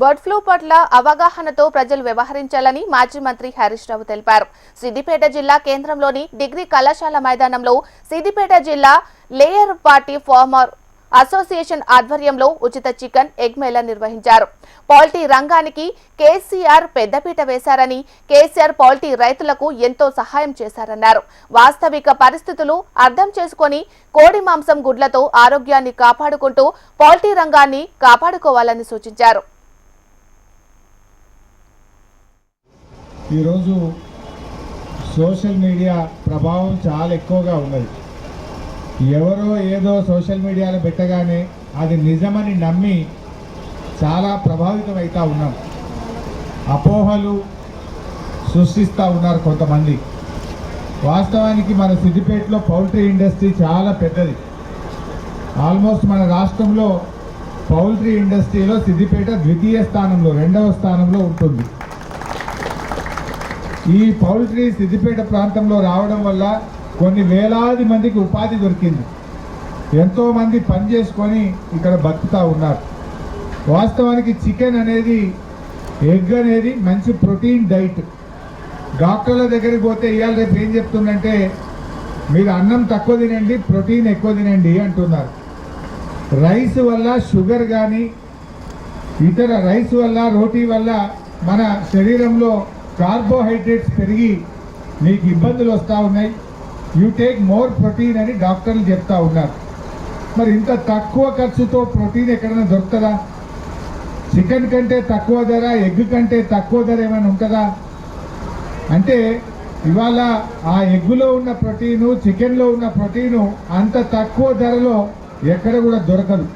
Bird flu పట్ల అవగాహనతో ప్రజలు వ్యవహరించాలని మాజీ మంత్రి హరీష్ రావు తెలిపారు. సిద్దిపేట జిల్లా కేంద్రంలోని డిగ్రీ కళాశాల మైదానంలో సిద్దిపేట జిల్లా లేయర్ పార్టీ ఫార్మర్ అసోసియేషన్ ఆధ్వర్యంలో ఉచిత చికెన్ ఎగ్ మేళా నిర్వహించారు. పౌల్ట్రీ రంగానికి కేసీఆర్ పెద్దపీట వేశారని, కేసీఆర్ పౌల్ట్రీ రైతులకు ఎంతో సహాయం చేశారన్నారు. వాస్తవిక పరిస్థితులు అర్థం చేసుకుని కోడి మాంసం గుడ్లతో ఆరోగ్యాన్ని కాపాడుకుంటూ పౌల్ట్రీ రంగాన్ని కాపాడుకోవాలని సూచించారు. ఈరోజు సోషల్ మీడియా ప్రభావం చాలా ఎక్కువగా ఉన్నది. ఎవరో ఏదో సోషల్ మీడియాలో పెట్టగానే అది నిజమని నమ్మి చాలా ప్రభావితం అవుతూ ఉన్నాం. అపోహలు సృష్టిస్తూ ఉన్నారు కొంతమంది. వాస్తవానికి మన సిద్దిపేటలో పౌల్ట్రీ ఇండస్ట్రీ చాలా పెద్దది. ఆల్మోస్ట్ మన రాష్ట్రంలో పౌల్ట్రీ ఇండస్ట్రీలో సిద్దిపేట ద్వితీయ స్థానంలో, రెండవ స్థానంలో ఉంటుంది. ఈ పౌల్ట్రీ సిద్దిపేట ప్రాంతంలో రావడం వల్ల కొన్ని వేలాది మందికి ఉపాధి దొరికింది. ఎంతోమంది పని చేసుకొని ఇక్కడ బతుకుతూ ఉన్నారు. వాస్తవానికి చికెన్ అనేది, ఎగ్ అనేది మంచి ప్రోటీన్ డైట్. డాక్టర్ల దగ్గరికి పోతే ఇవాళ రేపు ఏం చెప్తుందంటే, మీరు అన్నం తక్కువ తినండి, ప్రోటీన్ ఎక్కువ తినండి అంటున్నారు. రైస్ వల్ల షుగర్ కానీ ఇతర రైస్ వల్ల, రోటీ వల్ల మన శరీరంలో కార్బోహైడ్రేట్స్ పెరిగి మీకు ఇబ్బందులు వస్తూ ఉన్నాయి. యూ టేక్ మోర్ ప్రోటీన్ అని డాక్టర్లు చెప్తా ఉన్నారు. మరి ఇంత తక్కువ ఖర్చుతో ప్రోటీన్ ఎక్కడైనా దొరుకుతుందా? చికెన్ కంటే తక్కువ ధర, ఎగ్ కంటే తక్కువ ధర ఏమైనా ఉంటుందా? అంటే ఇవాళ ఆ ఎగ్గులో ఉన్న ప్రోటీను, చికెన్లో ఉన్న ప్రోటీను అంత తక్కువ ధరలో ఎక్కడ కూడా దొరకదు.